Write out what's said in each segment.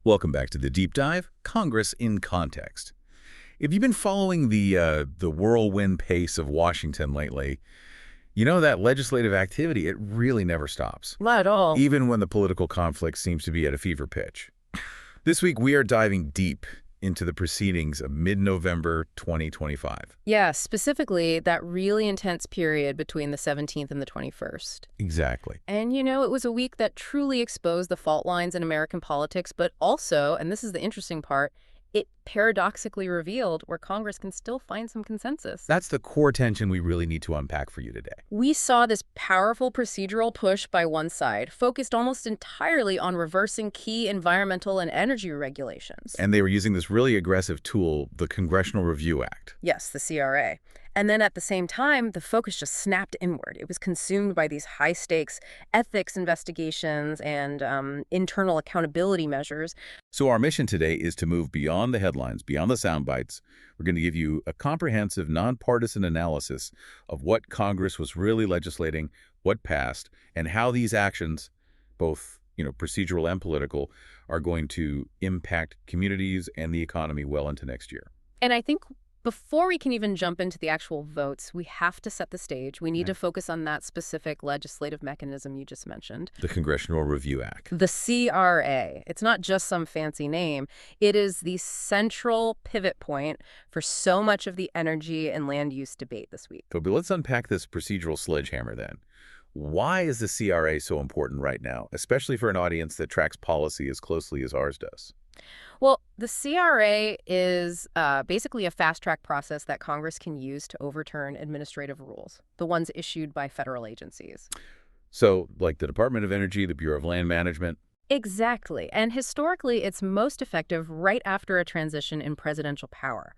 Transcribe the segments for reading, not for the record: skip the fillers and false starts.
Welcome back to the Deep Dive, Congress in Context. If you've been following the whirlwind pace of Washington lately, you know that legislative activity, it really never stops. Not at all. Even when the political conflict seems to be at a fever pitch. This week, we are diving deep into the proceedings of mid-November 2025. Yeah, specifically that really intense period between the 17th and the 21st. Exactly. And, it was a week that truly exposed the fault lines in American politics, but also, and this is the interesting part, it paradoxically revealed where Congress can still find some consensus. That's the core tension we really need to unpack for you today. We saw this powerful procedural push by one side, focused almost entirely on reversing key environmental and energy regulations. And they were using this really aggressive tool, the Congressional Review Act. Yes, the CRA. And then at the same time, the focus just snapped inward. It was consumed by these high-stakes ethics investigations and internal accountability measures. So our mission today is to move beyond the headlines, beyond the sound bites. We're going to give you a comprehensive, nonpartisan analysis of what Congress was really legislating, what passed, and how these actions, both procedural and political, are going to impact communities and the economy well into next year. And I think before we can even jump into the actual votes, we have to set the stage. We need to focus on that specific legislative mechanism you just mentioned. The Congressional Review Act. The CRA. It's not just some fancy name. It is the central pivot point for so much of the energy and land use debate this week. But let's unpack this procedural sledgehammer then. Why is the CRA so important right now, especially for an audience that tracks policy as closely as ours does? Well, the CRA is basically a fast-track process that Congress can use to overturn administrative rules, the ones issued by federal agencies. So, like the Department of Energy, the Bureau of Land Management? Exactly. And historically, it's most effective right after a transition in presidential power.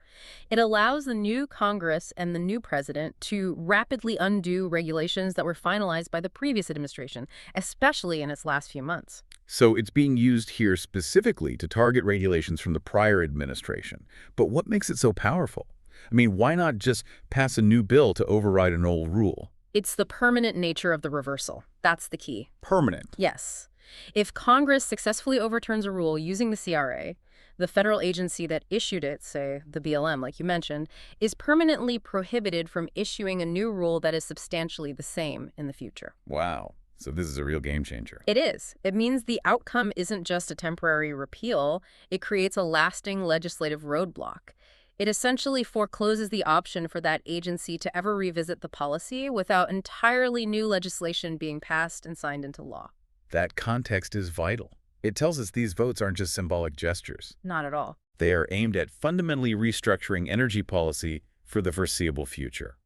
It allows the new Congress and the new president to rapidly undo regulations that were finalized by the previous administration, especially in its last few months. So it's being used here specifically to target regulations from the prior administration. But what makes it so powerful? I mean, why not just pass a new bill to override an old rule? It's the permanent nature of the reversal. That's the key. Permanent? Yes. If Congress successfully overturns a rule using the CRA, the federal agency that issued it, say the BLM, like you mentioned, is permanently prohibited from issuing a new rule that is substantially the same in the future. Wow. So this is a real game changer. It is. It means the outcome isn't just a temporary repeal. It creates a lasting legislative roadblock. It essentially forecloses the option for that agency to ever revisit the policy without entirely new legislation being passed and signed into law. That context is vital. It tells us these votes aren't just symbolic gestures. Not at all. They are aimed at fundamentally restructuring energy policy for the foreseeable future.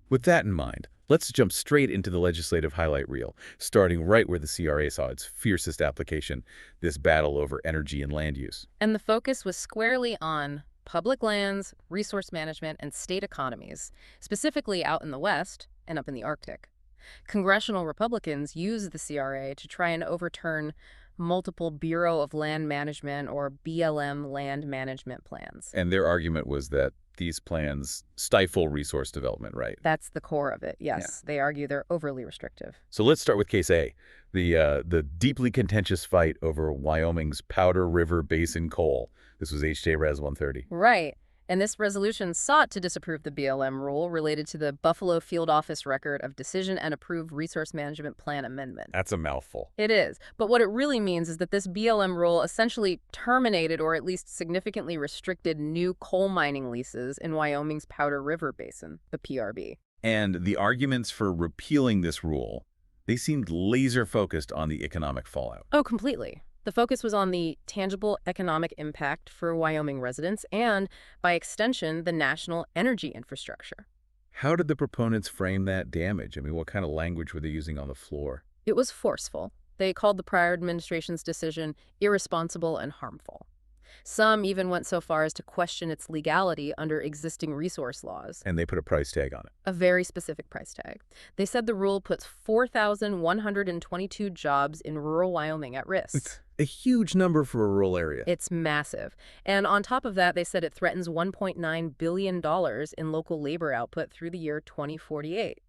With that in mind, let's jump straight into the legislative highlight reel, starting right where the CRA saw its fiercest application, this battle over energy and land use. And the focus was squarely on public lands, resource management, and state economies, specifically out in the West and up in the Arctic. Congressional Republicans used the CRA to try and overturn multiple Bureau of Land Management or BLM land management plans. And their argument was that these plans stifle resource development, right? That's the core of it, yes. Yeah. They argue they're overly restrictive. So let's start with Case A, the deeply contentious fight over Wyoming's Powder River Basin coal. This was H.J. Res. 130. Right. And this resolution sought to disapprove the BLM rule related to the Buffalo Field Office Record of Decision and Approved Resource Management Plan Amendment. That's a mouthful. It is. But what it really means is that this BLM rule essentially terminated or at least significantly restricted new coal mining leases in Wyoming's Powder River Basin, the PRB. And the arguments for repealing this rule, they seemed laser-focused on the economic fallout. Oh, completely. The focus was on the tangible economic impact for Wyoming residents and, by extension, the national energy infrastructure. How did the proponents frame that damage? I mean, what kind of language were they using on the floor? It was forceful. They called the prior administration's decision irresponsible and harmful. Some even went so far as to question its legality under existing resource laws. And they put a price tag on it. A very specific price tag. They said the rule puts 4,122 jobs in rural Wyoming at risk. It's a huge number for a rural area. It's massive. And on top of that, they said it threatens $1.9 billion in local labor output through the year 2048.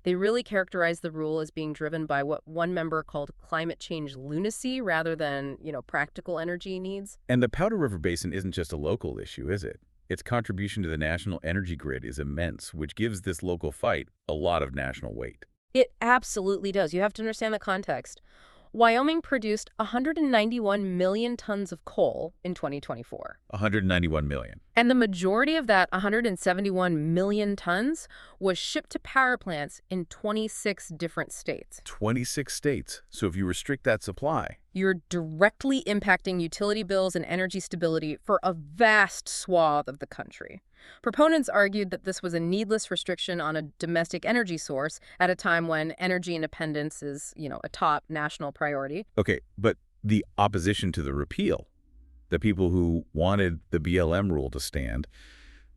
They really characterized the rule as being driven by what one member called climate change lunacy rather than, practical energy needs. And the Powder River Basin isn't just a local issue, is it? Its contribution to the national energy grid is immense, which gives this local fight a lot of national weight. It absolutely does. You have to understand the context. Wyoming produced 191 million tons of coal in 2024. 191 million. And the majority of that 171 million tons was shipped to power plants in 26 different states. 26 states. So if you restrict that supply, You're directly impacting utility bills and energy stability for a vast swath of the country. Proponents argued that this was a needless restriction on a domestic energy source at a time when energy independence is, a top national priority. okay, but the opposition to the repeal, the people who wanted the BLM rule to stand,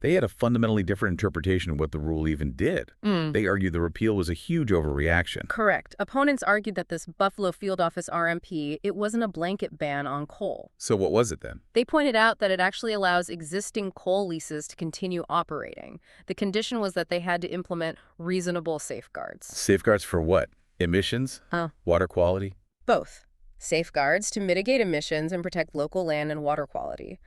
they had a fundamentally different interpretation of what the rule even did. They argued the repeal was a huge overreaction. Correct. Opponents argued that this Buffalo Field Office RMP, it wasn't a blanket ban on coal. So what was it then? They pointed out that it actually allows existing coal leases to continue operating. The condition was that they had to implement reasonable safeguards. Safeguards for what? Emissions? Water quality? Both. Safeguards to mitigate emissions and protect local land and water quality.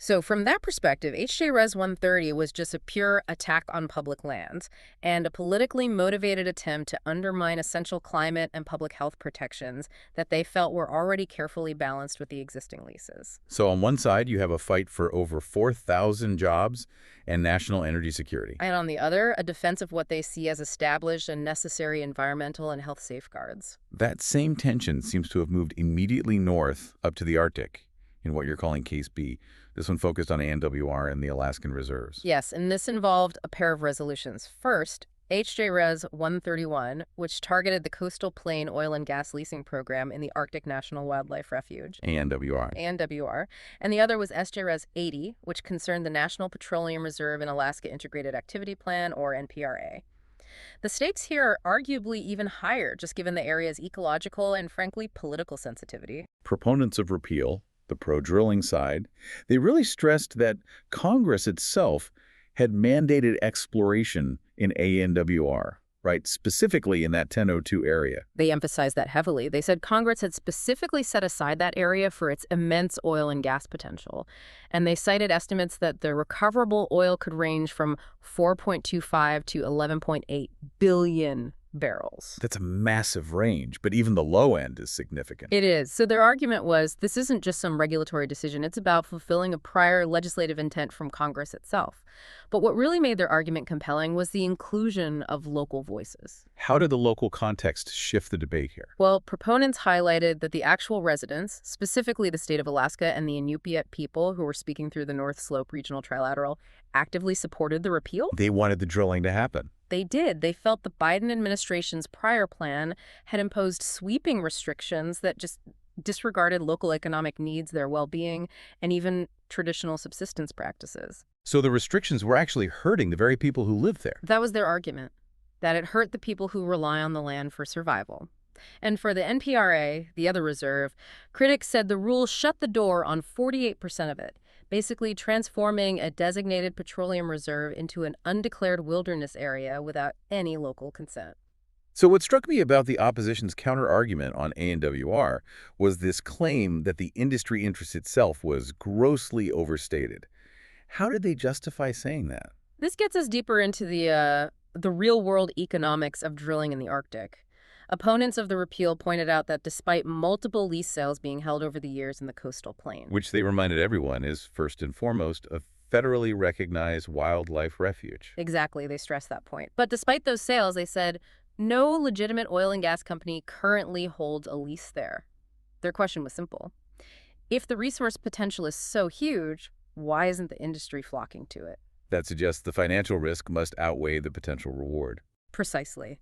So from that perspective, HJ Res 130 was just a pure attack on public lands and a politically motivated attempt to undermine essential climate and public health protections that they felt were already carefully balanced with the existing leases. So on one side, you have a fight for over 4,000 jobs and national energy security. And on the other, a defense of what they see as established and necessary environmental and health safeguards. That same tension seems to have moved immediately north up to the Arctic, in what you're calling Case B. This one focused on ANWR and the Alaskan reserves. Yes, and this involved a pair of resolutions. First, HJ Res 131, which targeted the coastal plain oil and gas leasing program in the Arctic National Wildlife Refuge. ANWR. And the other was SJ Res 80, which concerned the National Petroleum Reserve and Alaska Integrated Activity Plan, or NPR-A. The stakes here are arguably even higher, just given the area's ecological and, frankly, political sensitivity. Proponents of repeal, the pro-drilling side, they really stressed that Congress itself had mandated exploration in ANWR, right, specifically in that 1002 area. They emphasized that heavily. They said Congress had specifically set aside that area for its immense oil and gas potential. And they cited estimates that the recoverable oil could range from 4.25 to 11.8 billion barrels. That's a massive range, but even the low end is significant. It is. So their argument was this isn't just some regulatory decision. It's about fulfilling a prior legislative intent from Congress itself. But what really made their argument compelling was the inclusion of local voices. How did the local context shift the debate here? Well, proponents highlighted that the actual residents, specifically the state of Alaska and the Inupiat people who were speaking through the North Slope Regional Trilateral, actively supported the repeal. They wanted the drilling to happen. They did. They felt the Biden administration's prior plan had imposed sweeping restrictions that just disregarded local economic needs, their well-being, and even traditional subsistence practices. So the restrictions were actually hurting the very people who live there. That was their argument, that it hurt the people who rely on the land for survival. And for the NPR-A, the other reserve, critics said the rule shut the door on 48% of it, basically transforming a designated petroleum reserve into an undeclared wilderness area without any local consent. So what struck me about the opposition's counter-argument on ANWR was this claim that the industry interest itself was grossly overstated. How did they justify saying that? This gets us deeper into the real-world economics of drilling in the Arctic. Opponents of the repeal pointed out that despite multiple lease sales being held over the years in the coastal plain, Which they reminded everyone is, first and foremost, a federally recognized wildlife refuge. Exactly, they stressed that point. But despite those sales, they said, no legitimate oil and gas company currently holds a lease there. Their question was simple. If the resource potential is so huge, why isn't the industry flocking to it? That suggests the financial risk must outweigh the potential reward. Precisely.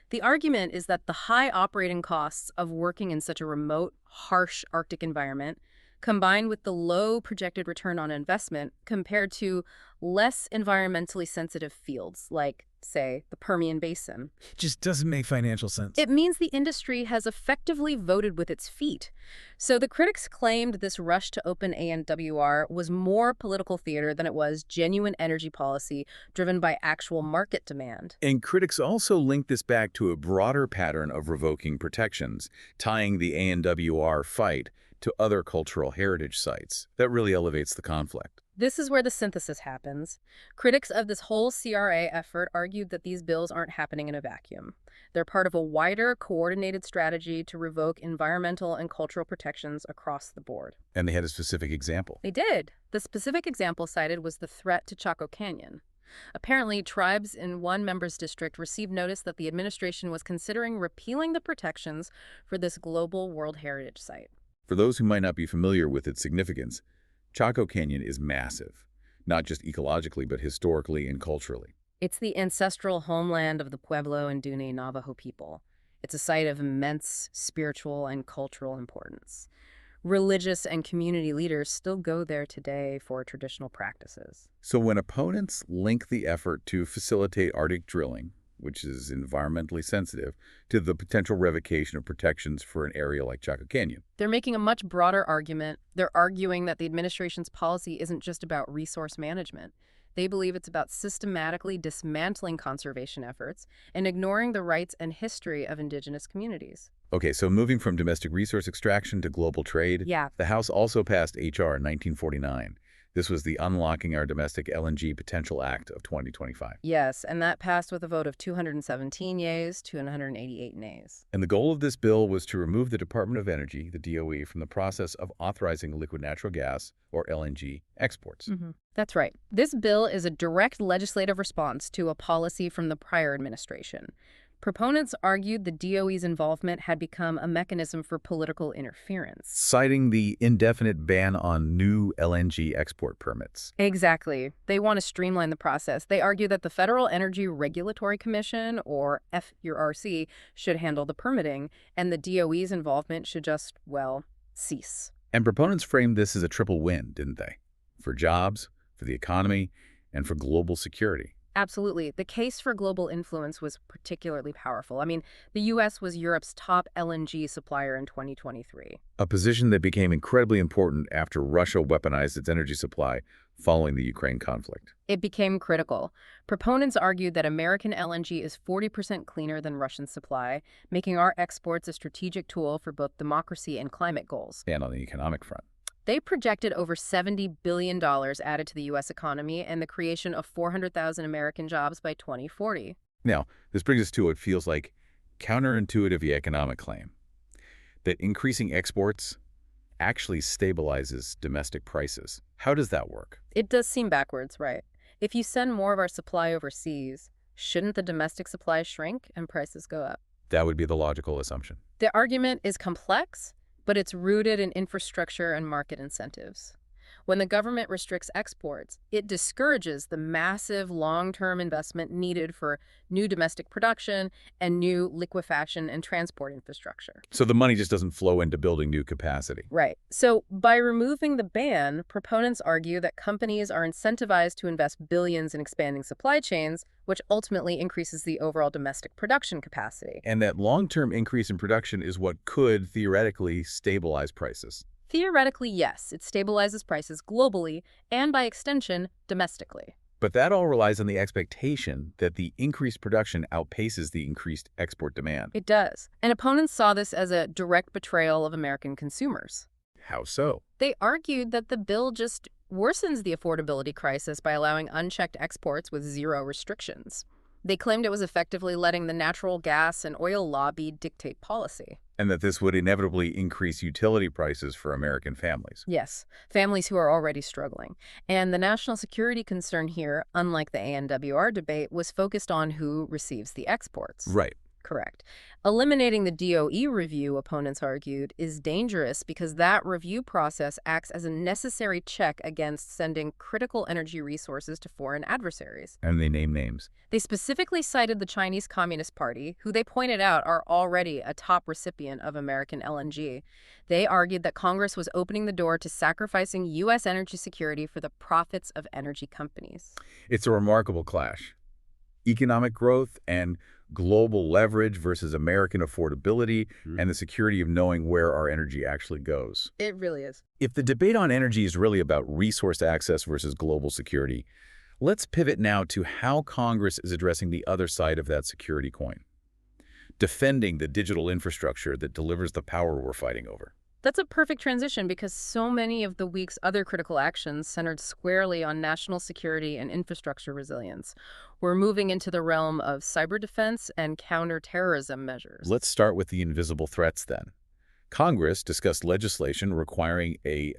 The argument is that the high operating costs of working in such a remote, harsh Arctic environment, combined with the low projected return on investment compared to less environmentally sensitive fields like, say, the Permian Basin. Just doesn't make financial sense. It means the industry has effectively voted with its feet. So the critics claimed this rush to open ANWR was more political theater than it was genuine energy policy driven by actual market demand. And critics also link this back to a broader pattern of revoking protections, tying the ANWR fight to other cultural heritage sites. That really elevates the conflict. This is where the synthesis happens. Critics of this whole CRA effort argued that these bills aren't happening in a vacuum. They're part of a wider, coordinated strategy to revoke environmental and cultural protections across the board. And they had a specific example. They did. The specific example cited was the threat to Chaco Canyon. Apparently, tribes in one member's district received notice that the administration was considering repealing the protections for this global World Heritage Site. For those who might not be familiar with its significance, Chaco Canyon is massive, not just ecologically, but historically and culturally. It's the ancestral homeland of the Pueblo and Dune Navajo people. It's a site of immense spiritual and cultural importance. Religious and community leaders still go there today for traditional practices. So when opponents link the effort to facilitate Arctic drilling, which is environmentally sensitive, to the potential revocation of protections for an area like Chaco Canyon, they're making a much broader argument. They're arguing that the administration's policy isn't just about resource management. They believe it's about systematically dismantling conservation efforts and ignoring the rights and history of indigenous communities. Okay, so moving from domestic resource extraction to global trade, Yeah. the House also passed H.R. 1949. This was the Unlocking Our Domestic LNG Potential Act of 2025. Yes, and that passed with a vote of 217 yeas to 188 nays. And the goal of this bill was to remove the Department of Energy, the DOE, from the process of authorizing liquid natural gas, or LNG, exports. That's right. This bill is a direct legislative response to a policy from the prior administration. Proponents argued the DOE's involvement had become a mechanism for political interference. Citing the indefinite ban on new LNG export permits. Exactly. They want to streamline the process. They argue that the Federal Energy Regulatory Commission, or FERC, should handle the permitting, and the DOE's involvement should just, well, cease. And proponents framed this as a triple win, didn't they? For jobs, for the economy, and for global security. Absolutely. The case for global influence was particularly powerful. I mean, the U.S. was Europe's top LNG supplier in 2023. A position that became incredibly important after Russia weaponized its energy supply following the Ukraine conflict. It became critical. Proponents argued that American LNG is 40% cleaner than Russian supply, making our exports a strategic tool for both democracy and climate goals. And on the economic front. They projected over $70 billion added to the U.S. economy and the creation of 400,000 American jobs by 2040. Now, this brings us to what feels like counterintuitive economic claim, that increasing exports actually stabilizes domestic prices. How does that work? It does seem backwards, right? If you send more of our supply overseas, shouldn't the domestic supply shrink and prices go up? That would be the logical assumption. The argument is complex, but it's rooted in infrastructure and market incentives. When the government restricts exports, it discourages the massive long-term investment needed for new domestic production and new liquefaction and transport infrastructure. So the money just doesn't flow into building new capacity. Right. So by removing the ban, proponents argue that companies are incentivized to invest billions in expanding supply chains, which ultimately increases the overall domestic production capacity. And that long-term increase in production is what could theoretically stabilize prices. Theoretically, yes, it stabilizes prices globally and, by extension, domestically. But that all relies on the expectation that the increased production outpaces the increased export demand. It does. And opponents saw this as a direct betrayal of American consumers. How so? They argued that the bill just worsens the affordability crisis by allowing unchecked exports with zero restrictions. They claimed it was effectively letting the natural gas and oil lobby dictate policy. And that this would inevitably increase utility prices for American families. Yes, families who are already struggling. And the national security concern here, unlike the ANWR debate, was focused on who receives the exports. Right. Correct. Eliminating the DOE review, opponents argued, is dangerous because that review process acts as a necessary check against sending critical energy resources to foreign adversaries. And they name names. They specifically cited the Chinese Communist Party, who they pointed out are already a top recipient of American LNG. They argued that Congress was opening the door to sacrificing U.S. energy security for the profits of energy companies. It's a remarkable clash. Economic growth and global leverage versus American affordability and the security of knowing where our energy actually goes. It really is. If the debate on energy is really about resource access versus global security, let's pivot now to how Congress is addressing the other side of that security coin, defending the digital infrastructure that delivers the power we're fighting over. That's a perfect transition because so many of the week's other critical actions centered squarely on national security and infrastructure resilience. We're moving into the realm of cyber defense and counterterrorism measures. Let's start with the invisible threats then. Congress discussed legislation requiring a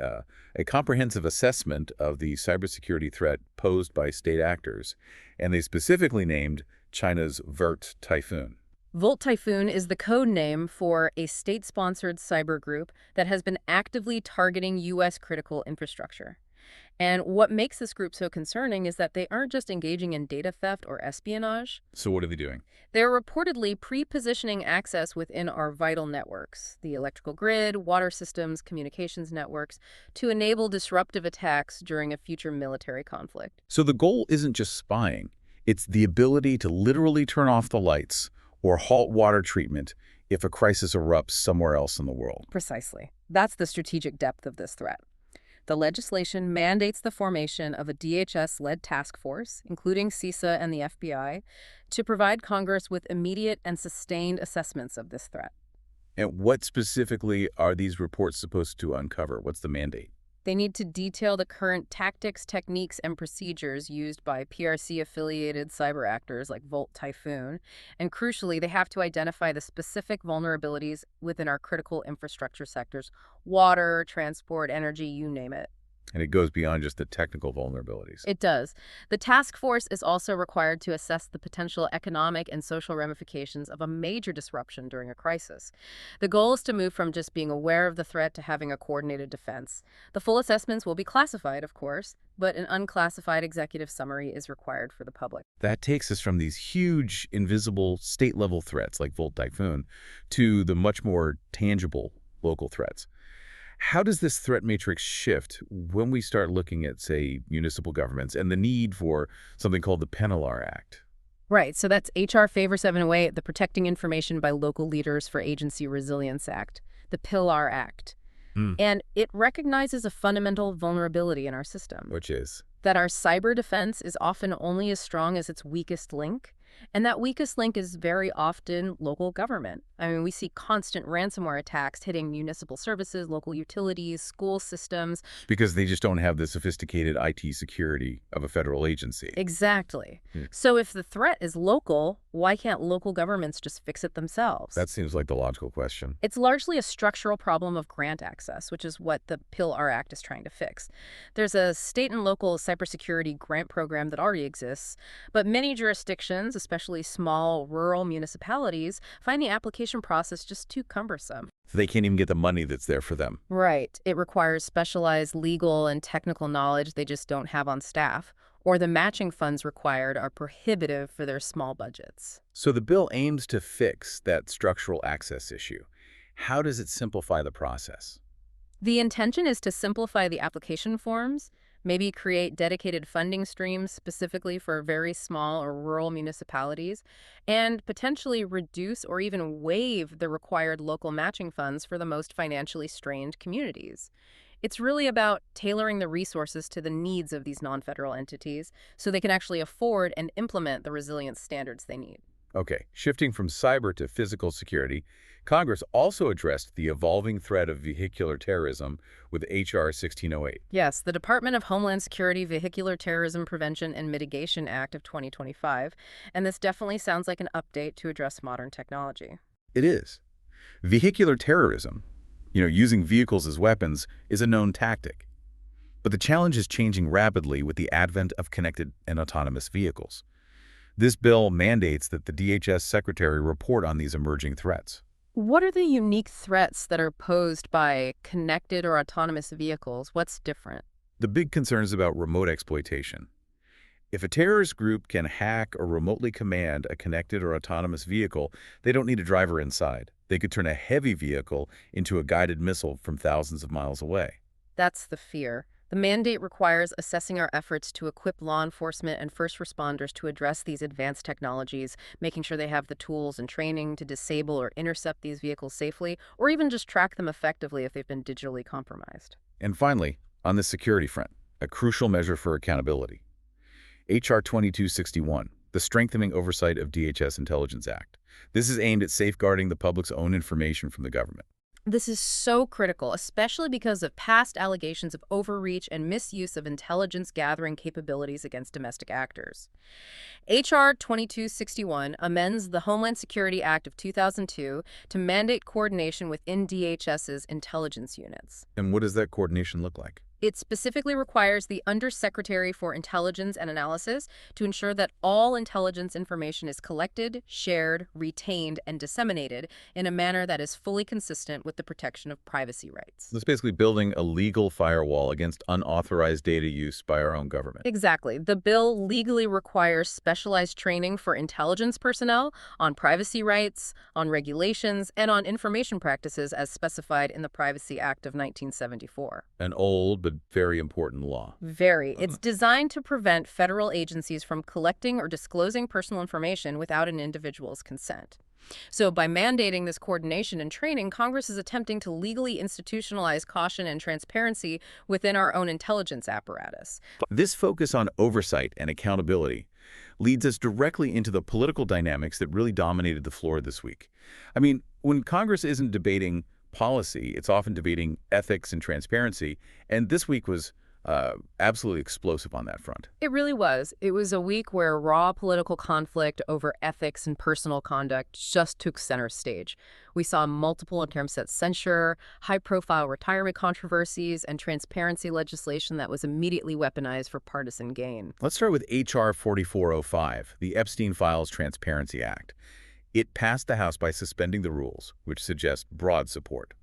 comprehensive assessment of the cybersecurity threat posed by state actors, and they specifically named China's Vert Typhoon. Volt Typhoon is the code name for a state-sponsored cyber group that has been actively targeting U.S. critical infrastructure. And what makes this group so concerning is that they aren't just engaging in data theft or espionage. So what are they doing? They're reportedly pre-positioning access within our vital networks, the electrical grid, water systems, communications networks, to enable disruptive attacks during a future military conflict. So the goal isn't just spying. It's the ability to literally turn off the lights or halt water treatment if a crisis erupts somewhere else in the world. Precisely. That's the strategic depth of this threat. The legislation mandates the formation of a DHS-led task force, including CISA and the FBI, to provide Congress with immediate and sustained assessments of this threat. And what specifically are these reports supposed to uncover? What's the mandate? They need to detail the current tactics, techniques, and procedures used by PRC-affiliated cyber actors like Volt Typhoon. And crucially, they have to identify the specific vulnerabilities within our critical infrastructure sectors: water, transport, energy, you name it. And it goes beyond just the technical vulnerabilities. It does. The task force is also required to assess the potential economic and social ramifications of a major disruption during a crisis. The goal is to move from just being aware of the threat to having a coordinated defense. The full assessments will be classified, of course, but an unclassified executive summary is required for the public. That takes us from these huge, invisible, state-level threats like Volt Typhoon to the much more tangible local threats. How does this threat matrix shift when we start looking at, say, municipal governments and the need for something called the PNLR Act? Right, so that's H.R. Favor 708, the Protecting Information by Local Leaders for Agency Resilience Act, the PILR Act. And it recognizes a fundamental vulnerability in our system. Which is? That our cyber defense is often only as strong as its weakest link. And that weakest link is very often local government. I mean, we see constant ransomware attacks hitting municipal services, local utilities, school systems. Because they just don't have the sophisticated IT security of a federal agency. Exactly. So if the threat is local, why can't local governments just fix it themselves? That seems like the logical question. It's largely a structural problem of grant access, which is what the PILR Act is trying to fix. There's a state and local cybersecurity grant program that already exists, but many jurisdictions, especially small rural municipalities, find the application process just too cumbersome. They can't even get the money that's there for them. Right. It requires specialized legal and technical knowledge they just don't have on staff, or the matching funds required are prohibitive for their small budgets. So the bill aims to fix that structural access issue. How does it simplify the process? The intention is to simplify the application forms, maybe create dedicated funding streams specifically for very small or rural municipalities, and potentially reduce or even waive the required local matching funds for the most financially strained communities. It's really about tailoring the resources to the needs of these non-federal entities so they can actually afford and implement the resilience standards they need. Okay, shifting from cyber to physical security, Congress also addressed the evolving threat of vehicular terrorism with H.R. 1608. Yes, the Department of Homeland Security Vehicular Terrorism Prevention and Mitigation Act of 2025, and this definitely sounds like an update to address modern technology. It is. Vehicular terrorism, using vehicles as weapons, is a known tactic. But the challenge is changing rapidly with the advent of connected and autonomous vehicles. This bill mandates that the DHS secretary report on these emerging threats. What are the unique threats that are posed by connected or autonomous vehicles? What's different? The big concern is about remote exploitation. If a terrorist group can hack or remotely command a connected or autonomous vehicle, they don't need a driver inside. They could turn a heavy vehicle into a guided missile from thousands of miles away. That's the fear. The mandate requires assessing our efforts to equip law enforcement and first responders to address these advanced technologies, making sure they have the tools and training to disable or intercept these vehicles safely, or even just track them effectively if they've been digitally compromised. And finally, on the security front, a crucial measure for accountability. H.R. 2261, the Strengthening Oversight of DHS Intelligence Act. This is aimed at safeguarding the public's own information from the government. This is so critical, especially because of past allegations of overreach and misuse of intelligence gathering capabilities against domestic actors. H.R. 2261 amends the Homeland Security Act of 2002 to mandate coordination within DHS's intelligence units. And what does that coordination look like? It specifically requires the Undersecretary for Intelligence and Analysis to ensure that all intelligence information is collected, shared, retained, and disseminated in a manner that is fully consistent with the protection of privacy rights. It's basically building a legal firewall against unauthorized data use by our own government. Exactly. The bill legally requires specialized training for intelligence personnel on privacy rights, on regulations, and on information practices as specified in the Privacy Act of 1974. An old but very important law. Very. It's designed to prevent federal agencies from collecting or disclosing personal information without an individual's consent. So by mandating this coordination and training, Congress is attempting to legally institutionalize caution and transparency within our own intelligence apparatus. This focus on oversight and accountability leads us directly into the political dynamics that really dominated the floor this week. I mean, when Congress isn't debating policy, it's often debating ethics and transparency, and this week was absolutely explosive on that front. It really was. It was a week where raw political conflict over ethics and personal conduct just took center stage. We saw multiple attempts at censure, high-profile retirement controversies, and transparency legislation that was immediately weaponized for partisan gain. Let's start with H.R. 4405, the Epstein Files Transparency Act. It passed the House by suspending the rules, which suggests broad support.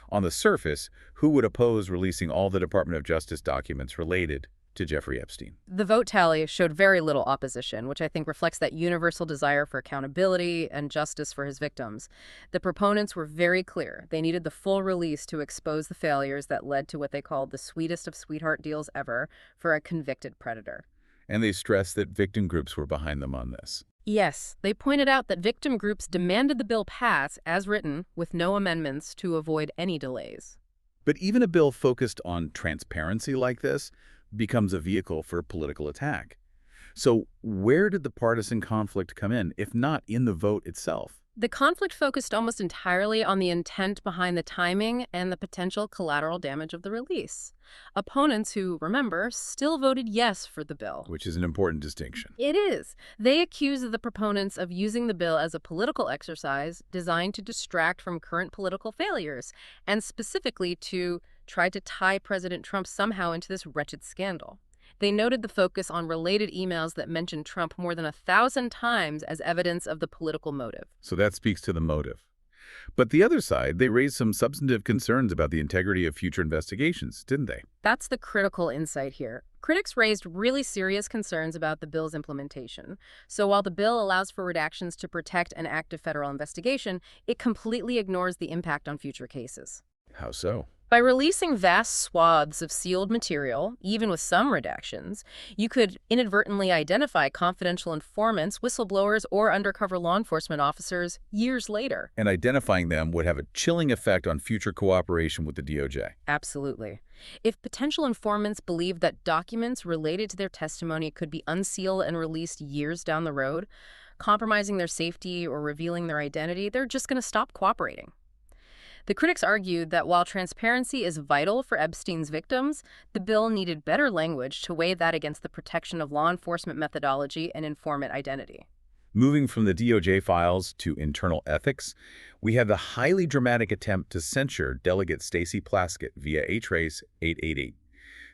On the surface, who would oppose releasing all the Department of Justice documents related to Jeffrey Epstein? The vote tally showed very little opposition, which I think reflects that universal desire for accountability and justice for his victims. The proponents were very clear. They needed the full release to expose the failures that led to what they called the sweetest of sweetheart deals ever for a convicted predator. And they stressed that victim groups were behind them on this. Yes, they pointed out that victim groups demanded the bill pass, as written, with no amendments to avoid any delays. But even a bill focused on transparency like this becomes a vehicle for political attack. So where did the partisan conflict come in, if not in the vote itself? The conflict focused almost entirely on the intent behind the timing and the potential collateral damage of the release. Opponents who, remember, still voted yes for the bill. Which is an important distinction. It is. They accused the proponents of using the bill as a political exercise designed to distract from current political failures, and specifically to try to tie President Trump somehow into this wretched scandal. They noted the focus on related emails that mentioned Trump more than 1,000 times as evidence of the political motive. So that speaks to the motive. But the other side, they raised some substantive concerns about the integrity of future investigations, didn't they? That's the critical insight here. Critics raised really serious concerns about the bill's implementation. So while the bill allows for redactions to protect an active federal investigation, it completely ignores the impact on future cases. How so? By releasing vast swaths of sealed material, even with some redactions, you could inadvertently identify confidential informants, whistleblowers, or undercover law enforcement officers years later. And identifying them would have a chilling effect on future cooperation with the DOJ. Absolutely. If potential informants believe that documents related to their testimony could be unsealed and released years down the road, compromising their safety or revealing their identity, they're just going to stop cooperating. The critics argued that while transparency is vital for Epstein's victims, the bill needed better language to weigh that against the protection of law enforcement methodology and informant identity. Moving from the DOJ files to internal ethics, we have the highly dramatic attempt to censure Delegate Stacey Plaskett via H.Res. 888.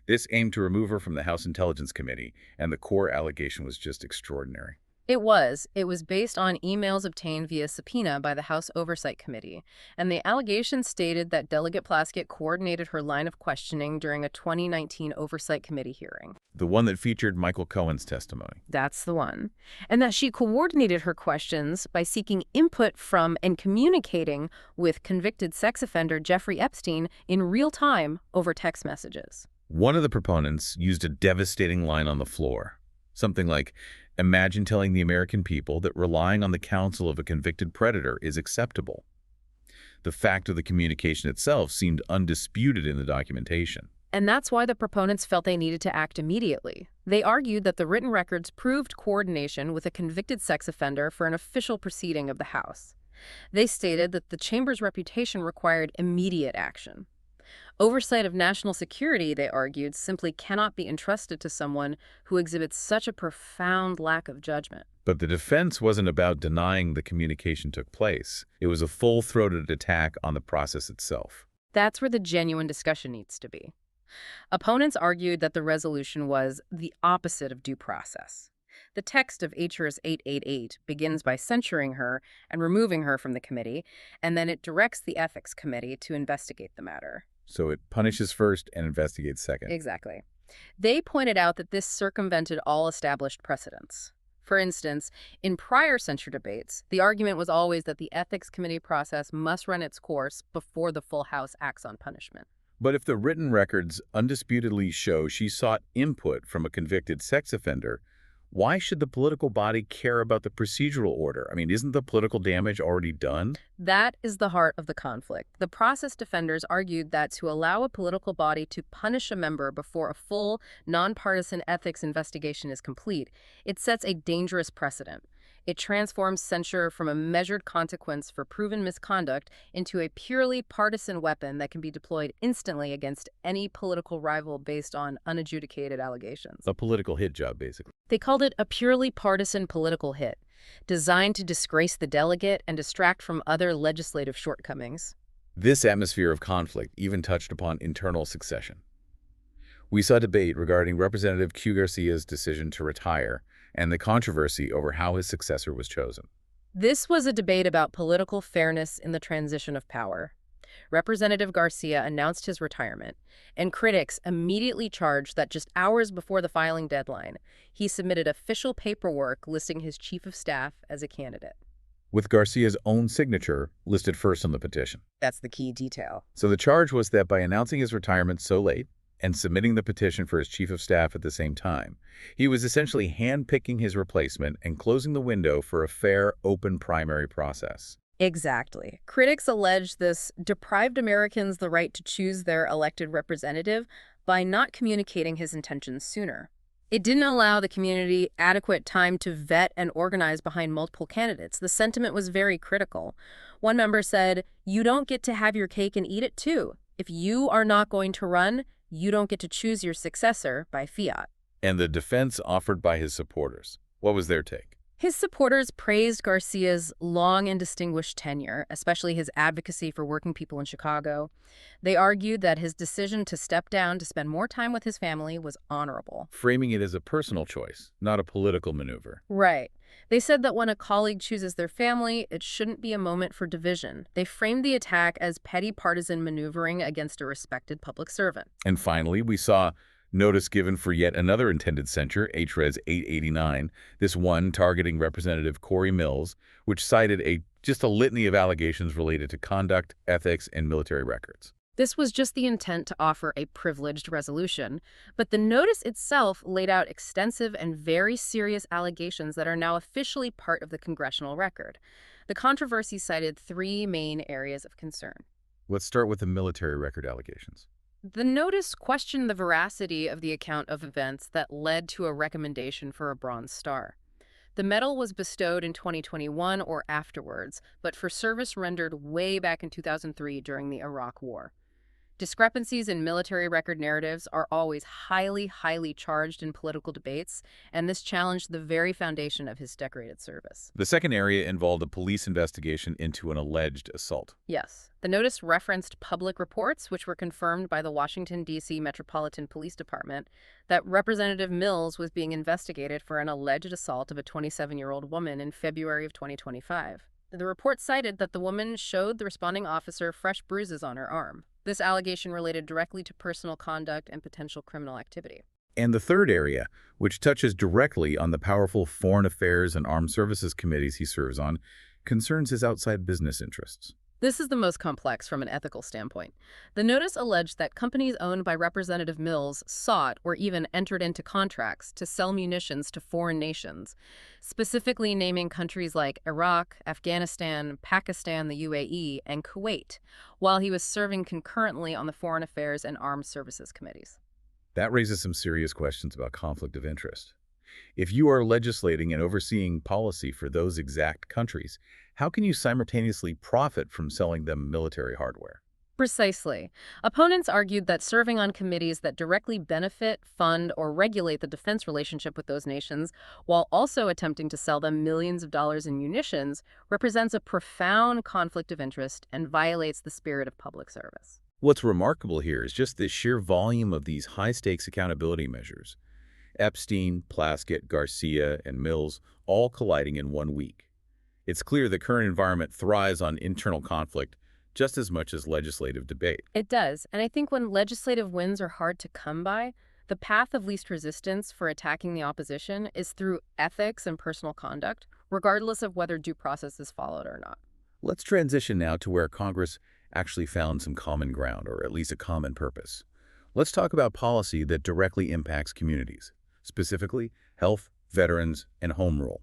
This aimed to remove her from the House Intelligence Committee, and the core allegation was just extraordinary. It was. It was based on emails obtained via subpoena by the House Oversight Committee, and the allegations stated that Delegate Plaskett coordinated her line of questioning during a 2019 Oversight Committee hearing. The one that featured Michael Cohen's testimony. That's the one. And that she coordinated her questions by seeking input from and communicating with convicted sex offender Jeffrey Epstein in real time over text messages. One of the proponents used a devastating line on the floor. Something like, imagine telling the American people that relying on the counsel of a convicted predator is acceptable. The fact of the communication itself seemed undisputed in the documentation. And that's why the proponents felt they needed to act immediately. They argued that the written records proved coordination with a convicted sex offender for an official proceeding of the House. They stated that the chamber's reputation required immediate action. Oversight of national security, they argued, simply cannot be entrusted to someone who exhibits such a profound lack of judgment. But the defense wasn't about denying the communication took place. It was a full-throated attack on the process itself. That's where the genuine discussion needs to be. Opponents argued that the resolution was the opposite of due process. The text of HRS 888 begins by censuring her and removing her from the committee, and then it directs the Ethics Committee to investigate the matter. So it punishes first and investigates second. Exactly. They pointed out that this circumvented all established precedents. For instance, in prior censure debates, the argument was always that the Ethics Committee process must run its course before the full House acts on punishment. But if the written records undisputedly show she sought input from a convicted sex offender, why should the political body care about the procedural order? I mean, isn't the political damage already done? That is the heart of the conflict. The process defenders argued that to allow a political body to punish a member before a full, nonpartisan ethics investigation is complete, it sets a dangerous precedent. It transforms censure from a measured consequence for proven misconduct into a purely partisan weapon that can be deployed instantly against any political rival based on unadjudicated allegations. A political hit job, basically. They called it a purely partisan political hit, designed to disgrace the delegate and distract from other legislative shortcomings. This atmosphere of conflict even touched upon internal succession. We saw debate regarding Representative Q. Garcia's decision to retire and the controversy over how his successor was chosen. This was a debate about political fairness in the transition of power. Representative Garcia announced his retirement, and critics immediately charged that just hours before the filing deadline, he submitted official paperwork listing his chief of staff as a candidate, with Garcia's own signature listed first on the petition. That's the key detail. So the charge was that by announcing his retirement so late and submitting the petition for his chief of staff at the same time, he was essentially hand-picking his replacement and closing the window for a fair, open primary process. Exactly. Critics allege this deprived Americans the right to choose their elected representative by not communicating his intentions sooner. It didn't allow the community adequate time to vet and organize behind multiple candidates. The sentiment was very critical. One member said, "You don't get to have your cake and eat it too. If you are not going to run, you don't get to choose your successor by fiat." And the defense offered by his supporters. What was their take? His supporters praised Garcia's long and distinguished tenure, especially his advocacy for working people in Chicago. They argued that his decision to step down to spend more time with his family was honorable. Framing it as a personal choice, not a political maneuver. Right. They said that when a colleague chooses their family, it shouldn't be a moment for division. They framed the attack as petty partisan maneuvering against a respected public servant. And finally, we saw notice given for yet another intended censure, HRS 889, this one targeting Representative Corey Mills, which cited just a litany of allegations related to conduct, ethics, and military records. This was just the intent to offer a privileged resolution, but the notice itself laid out extensive and very serious allegations that are now officially part of the Congressional Record. The controversy cited three main areas of concern. Let's start with the military record allegations. The notice questioned the veracity of the account of events that led to a recommendation for a Bronze Star. The medal was bestowed in 2021 or afterwards, but for service rendered way back in 2003 during the Iraq War. Discrepancies in military record narratives are always highly, highly charged in political debates, and this challenged the very foundation of his decorated service. The second area involved a police investigation into an alleged assault. Yes. The notice referenced public reports, which were confirmed by the Washington, D.C. Metropolitan Police Department, that Representative Mills was being investigated for an alleged assault of a 27-year-old woman in February of 2025. The report cited that the woman showed the responding officer fresh bruises on her arm. This allegation related directly to personal conduct and potential criminal activity. And the third area, which touches directly on the powerful Foreign Affairs and Armed Services committees he serves on, concerns his outside business interests. This is the most complex from an ethical standpoint. The notice alleged that companies owned by Representative Mills sought or even entered into contracts to sell munitions to foreign nations, specifically naming countries like Iraq, Afghanistan, Pakistan, the UAE, and Kuwait, while he was serving concurrently on the Foreign Affairs and Armed Services committees. That raises some serious questions about conflict of interest. If you are legislating and overseeing policy for those exact countries, how can you simultaneously profit from selling them military hardware? Precisely. Opponents argued that serving on committees that directly benefit, fund, or regulate the defense relationship with those nations, while also attempting to sell them millions of dollars in munitions, represents a profound conflict of interest and violates the spirit of public service. What's remarkable here is just the sheer volume of these high-stakes accountability measures. Epstein, Plaskett, Garcia, and Mills all colliding in 1 week. It's clear the current environment thrives on internal conflict just as much as legislative debate. It does, and I think when legislative wins are hard to come by, the path of least resistance for attacking the opposition is through ethics and personal conduct, regardless of whether due process is followed or not. Let's transition now to where Congress actually found some common ground, or at least a common purpose. Let's talk about policy that directly impacts communities, specifically health, veterans, and home rule,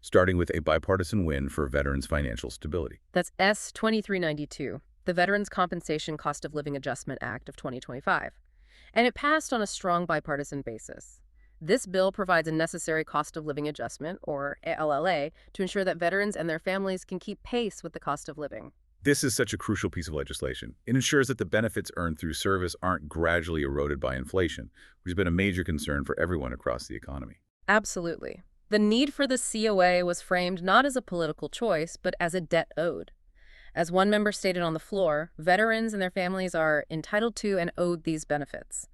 starting with a bipartisan win for veterans' financial stability. That's S. 2392, the Veterans Compensation Cost of Living Adjustment Act of 2025, and it passed on a strong bipartisan basis. This bill provides a necessary cost of living adjustment, or ALLA, to ensure that veterans and their families can keep pace with the cost of living. This is such a crucial piece of legislation. It ensures that the benefits earned through service aren't gradually eroded by inflation, which has been a major concern for everyone across the economy. Absolutely. The need for the COA was framed not as a political choice, but as a debt owed. As one member stated on the floor, veterans and their families are entitled to and owed these benefits.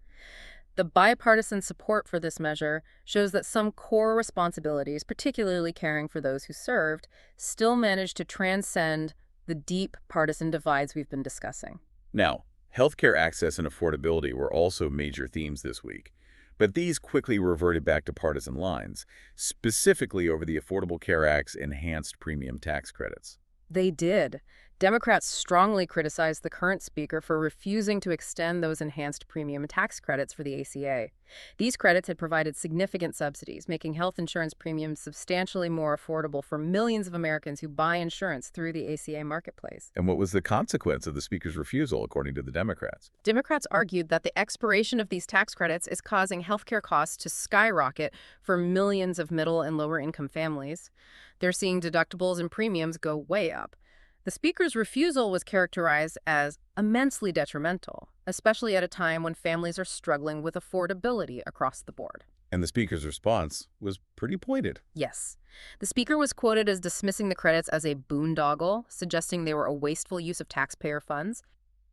The bipartisan support for this measure shows that some core responsibilities, particularly caring for those who served, still managed to transcend the deep partisan divides we've been discussing. Now, healthcare access and affordability were also major themes this week, but these quickly reverted back to partisan lines, specifically over the Affordable Care Act's enhanced premium tax credits. They did. Democrats strongly criticized the current speaker for refusing to extend those enhanced premium tax credits for the ACA. These credits had provided significant subsidies, making health insurance premiums substantially more affordable for millions of Americans who buy insurance through the ACA marketplace. And what was the consequence of the speaker's refusal, according to the Democrats? Democrats argued that the expiration of these tax credits is causing healthcare costs to skyrocket for millions of middle and lower income families. They're seeing deductibles and premiums go way up. The speaker's refusal was characterized as immensely detrimental, especially at a time when families are struggling with affordability across the board. And the speaker's response was pretty pointed. Yes. The speaker was quoted as dismissing the credits as a boondoggle, suggesting they were a wasteful use of taxpayer funds.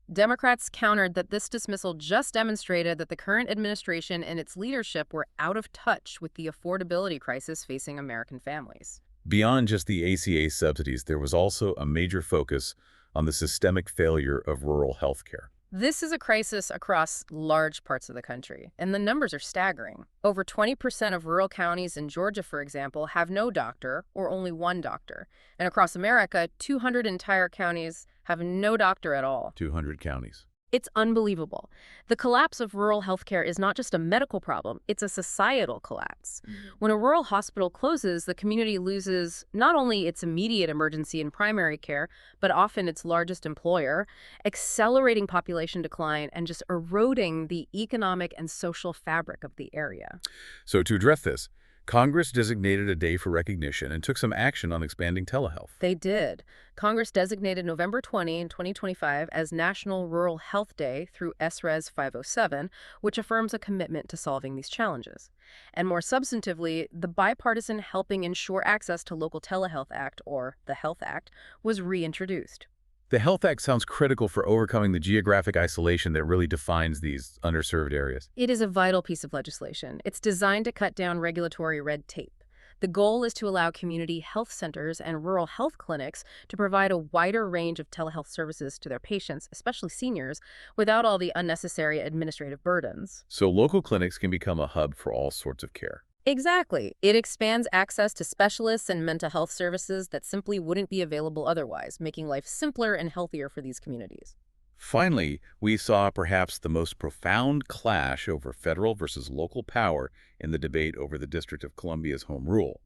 Democrats countered that this dismissal just demonstrated that the current administration and its leadership were out of touch with the affordability crisis facing American families. Beyond just the ACA subsidies, there was also a major focus on the systemic failure of rural health care. This is a crisis across large parts of the country, and the numbers are staggering. Over 20% of rural counties in Georgia, for example, have no doctor or only one doctor. And across America, 200 entire counties have no doctor at all. 200 counties. It's unbelievable. The collapse of rural healthcare is not just a medical problem, it's a societal collapse. When a rural hospital closes, the community loses not only its immediate emergency and primary care, but often its largest employer, accelerating population decline and just eroding the economic and social fabric of the area. So to address this, Congress designated a day for recognition and took some action on expanding telehealth. They did. Congress designated November 20, 2025 as National Rural Health Day through SRES 507, which affirms a commitment to solving these challenges. And more substantively, the bipartisan Helping Ensure Access to Local Telehealth Act, or the Health Act, was reintroduced. The Health Act sounds critical for overcoming the geographic isolation that really defines these underserved areas. It is a vital piece of legislation. It's designed to cut down regulatory red tape. The goal is to allow community health centers and rural health clinics to provide a wider range of telehealth services to their patients, especially seniors, without all the unnecessary administrative burdens. So local clinics can become a hub for all sorts of care. Exactly. It expands access to specialists and mental health services that simply wouldn't be available otherwise, making life simpler and healthier for these communities. Finally, we saw perhaps the most profound clash over federal versus local power in the debate over the District of Columbia's home rule.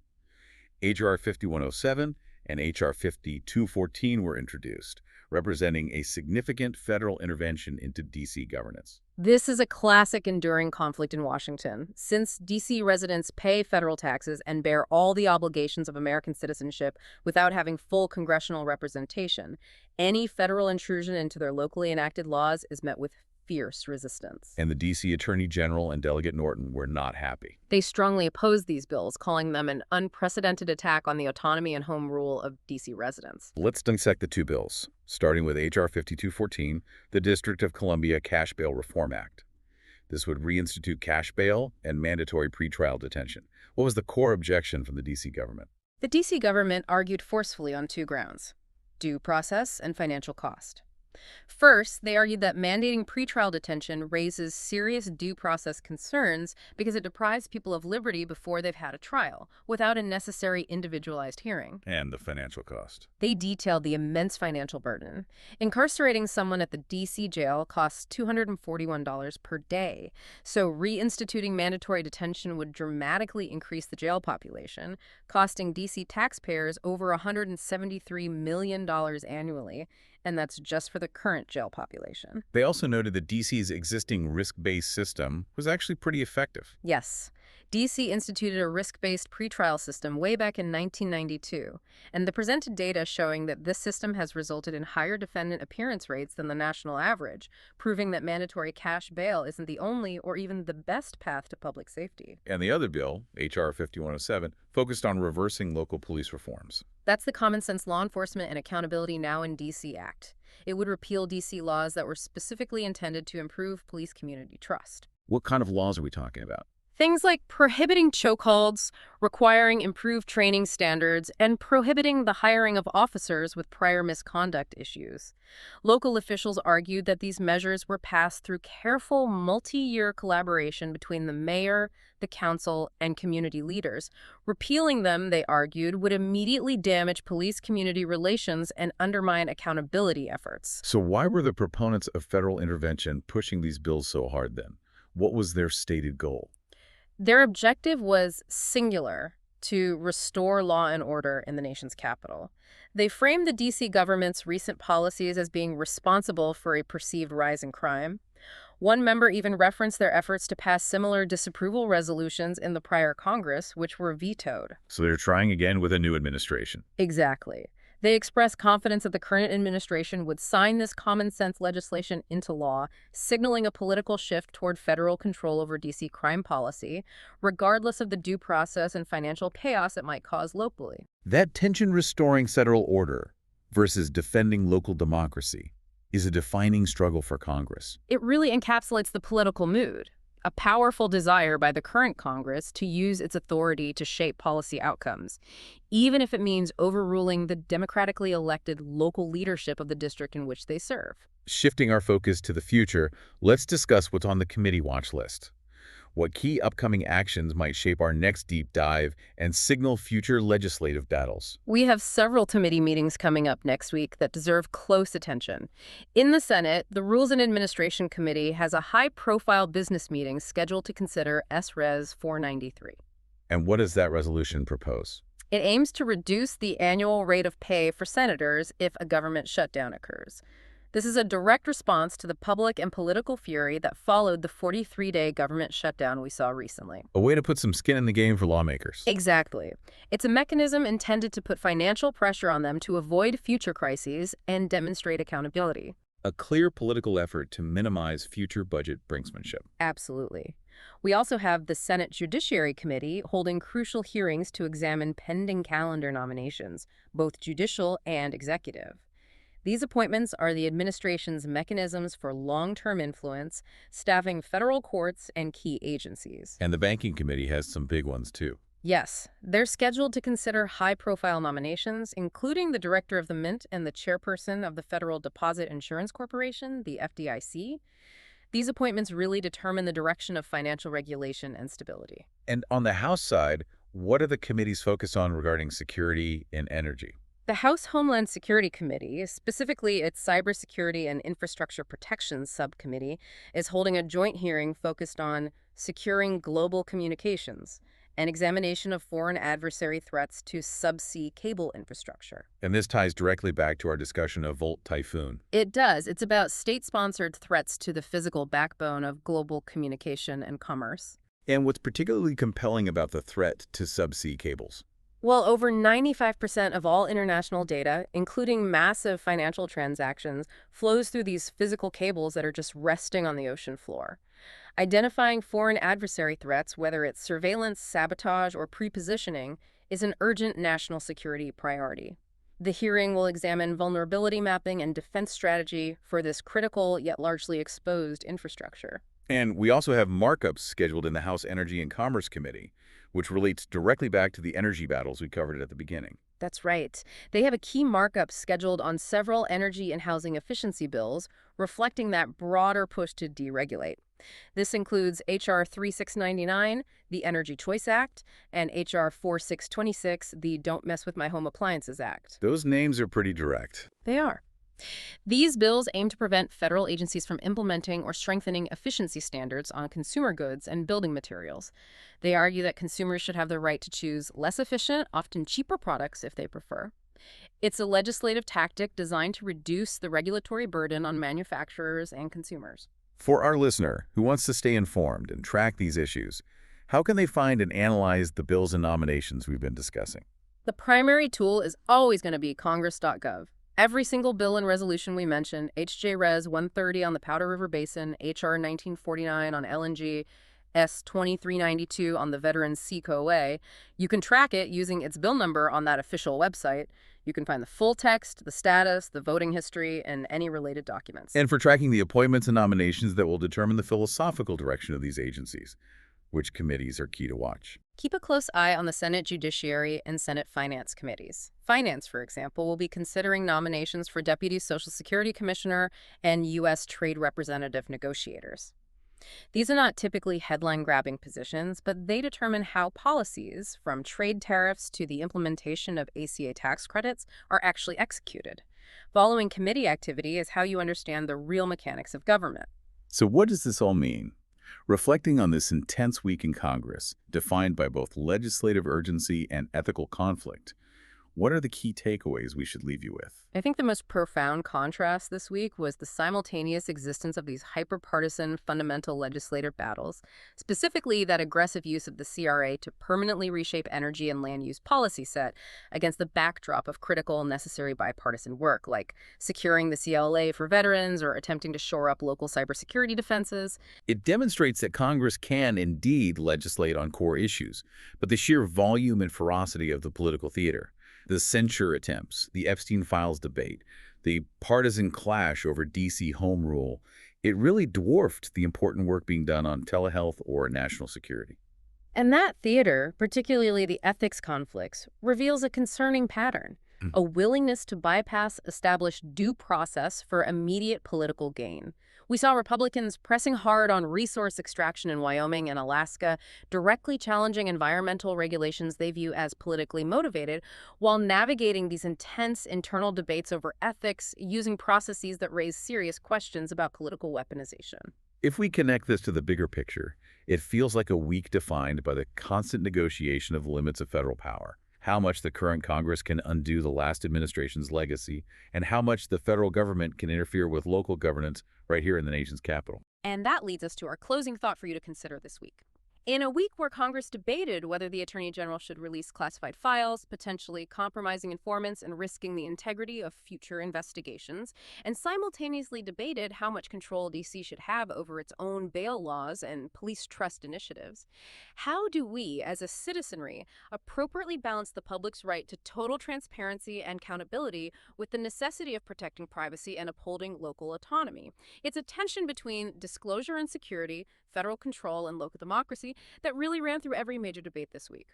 H.R. 5107 and H.R. 5214 were introduced, representing a significant federal intervention into D.C. governance. This is a classic enduring conflict in Washington. Since D.C. residents pay federal taxes and bear all the obligations of American citizenship without having full congressional representation, any federal intrusion into their locally enacted laws is met with fierce resistance. And the D.C. Attorney General and Delegate Norton were not happy. They strongly opposed these bills, calling them an unprecedented attack on the autonomy and home rule of D.C. residents. Let's dissect the two bills, starting with H.R. 5214, the District of Columbia Cash Bail Reform Act. This would reinstitute cash bail and mandatory pretrial detention. What was the core objection from the D.C. government? The D.C. government argued forcefully on two grounds: due process and financial cost. First, they argued that mandating pretrial detention raises serious due process concerns because it deprives people of liberty before they've had a trial, without a necessary individualized hearing. And the financial cost. They detailed the immense financial burden. Incarcerating someone at the D.C. jail costs $241 per day, so reinstituting mandatory detention would dramatically increase the jail population, costing D.C. taxpayers over $173 million annually, and that's just for the current jail population. They also noted that D.C.'s existing risk-based system was actually pretty effective. Yes. D.C. instituted a risk-based pretrial system way back in 1992, and the presented data showing that this system has resulted in higher defendant appearance rates than the national average, proving that mandatory cash bail isn't the only or even the best path to public safety. And the other bill, H.R. 5107, focused on reversing local police reforms. That's the Common Sense Law Enforcement and Accountability Now in D.C. Act. It would repeal D.C. laws that were specifically intended to improve police community trust. What kind of laws are we talking about? Things like prohibiting chokeholds, requiring improved training standards, and prohibiting the hiring of officers with prior misconduct issues. Local officials argued that these measures were passed through careful multi-year collaboration between the mayor, the council, and community leaders. Repealing them, they argued, would immediately damage police-community relations and undermine accountability efforts. So why were the proponents of federal intervention pushing these bills so hard then? What was their stated goal? Their objective was singular: to restore law and order in the nation's capital. They framed the D.C. government's recent policies as being responsible for a perceived rise in crime. One member even referenced their efforts to pass similar disapproval resolutions in the prior Congress, which were vetoed. So they're trying again with a new administration. Exactly. They expressed confidence that the current administration would sign this common-sense legislation into law, signaling a political shift toward federal control over D.C. crime policy, regardless of the due process and financial chaos it might cause locally. That tension-restoring federal order versus defending local democracy is a defining struggle for Congress. It really encapsulates the political mood, a powerful desire by the current Congress to use its authority to shape policy outcomes, even if it means overruling the democratically elected local leadership of the district in which they serve. Shifting our focus to the future, let's discuss what's on the committee watch list. What key upcoming actions might shape our next deep dive and signal future legislative battles? We have several committee meetings coming up next week that deserve close attention. In the Senate, the Rules and Administration Committee has a high-profile business meeting scheduled to consider SRES 493. And what does that resolution propose? It aims to reduce the annual rate of pay for senators if a government shutdown occurs. This is a direct response to the public and political fury that followed the 43-day government shutdown we saw recently. A way to put some skin in the game for lawmakers. Exactly. It's a mechanism intended to put financial pressure on them to avoid future crises and demonstrate accountability. A clear political effort to minimize future budget brinksmanship. Absolutely. We also have the Senate Judiciary Committee holding crucial hearings to examine pending calendar nominations, both judicial and executive. These appointments are the administration's mechanisms for long-term influence, staffing federal courts and key agencies. And the Banking Committee has some big ones, too. Yes, they're scheduled to consider high-profile nominations, including the director of the Mint and the chairperson of the Federal Deposit Insurance Corporation, the FDIC. These appointments really determine the direction of financial regulation and stability. And on the House side, what are the committees focused on regarding security and energy? The House Homeland Security Committee, specifically its Cybersecurity and Infrastructure Protections Subcommittee, is holding a joint hearing focused on securing global communications, an examination of foreign adversary threats to subsea cable infrastructure. And this ties directly back to our discussion of Volt Typhoon. It does. It's about state-sponsored threats to the physical backbone of global communication and commerce. And what's particularly compelling about the threat to subsea cables? Well, over 95% of all international data, including massive financial transactions, flows through these physical cables that are just resting on the ocean floor. Identifying foreign adversary threats, whether it's surveillance, sabotage, or pre-positioning, is an urgent national security priority. The hearing will examine vulnerability mapping and defense strategy for this critical yet largely exposed infrastructure. And we also have markups scheduled in the House Energy and Commerce Committee, which relates directly back to the energy battles we covered at the beginning. That's right. They have a key markup scheduled on several energy and housing efficiency bills, reflecting that broader push to deregulate. This includes H.R. 3699, the Energy Choice Act, and H.R. 4626, the Don't Mess with My Home Appliances Act. Those names are pretty direct. They are. These bills aim to prevent federal agencies from implementing or strengthening efficiency standards on consumer goods and building materials. They argue that consumers should have the right to choose less efficient, often cheaper products if they prefer. It's a legislative tactic designed to reduce the regulatory burden on manufacturers and consumers. For our listener who wants to stay informed and track these issues, how can they find and analyze the bills and nominations we've been discussing? The primary tool is always going to be congress.gov. Every single bill and resolution we mentioned, HJ Res 130 on the Powder River Basin, HR 1949 on LNG, S 2392 on the Veterans CCOA, you can track it using its bill number on that official website. You can find the full text, the status, the voting history, and any related documents. And for tracking the appointments and nominations that will determine the philosophical direction of these agencies, which committees are key to watch? Keep a close eye on the Senate Judiciary and Senate Finance Committees. Finance, for example, will be considering nominations for Deputy Social Security Commissioner and U.S. Trade Representative negotiators. These are not typically headline-grabbing positions, but they determine how policies, from trade tariffs to the implementation of ACA tax credits, are actually executed. Following committee activity is how you understand the real mechanics of government. So what does this all mean? Reflecting on this intense week in Congress, defined by both legislative urgency and ethical conflict, what are the key takeaways we should leave you with? I think the most profound contrast this week was the simultaneous existence of these hyper-partisan fundamental legislative battles, specifically that aggressive use of the CRA to permanently reshape energy and land use policy set against the backdrop of critical and necessary bipartisan work, like securing the CLA for veterans or attempting to shore up local cybersecurity defenses. It demonstrates that Congress can indeed legislate on core issues, but the sheer volume and ferocity of the political theater, the censure attempts, the Epstein Files debate, the partisan clash over D.C. home rule, it really dwarfed the important work being done on telehealth or national security. And that theater, particularly the ethics conflicts, reveals a concerning pattern, a willingness to bypass established due process for immediate political gain. We saw Republicans pressing hard on resource extraction in Wyoming and Alaska, directly challenging environmental regulations they view as politically motivated, while navigating these intense internal debates over ethics using processes that raise serious questions about political weaponization. If we connect this to the bigger picture, it feels like a week defined by the constant negotiation of limits of federal power. how much the current Congress can undo the last administration's legacy, and how much the federal government can interfere with local governance right here in the nation's capital. And that leads us to our closing thought for you to consider this week. In a week where Congress debated whether the Attorney General should release classified files, potentially compromising informants and risking the integrity of future investigations, and simultaneously debated how much control D.C. should have over its own bail laws and police trust initiatives, how do we, as a citizenry, appropriately balance the public's right to total transparency and accountability with the necessity of protecting privacy and upholding local autonomy? It's a tension between disclosure and security, federal control, and local democracy that really ran through every major debate this week.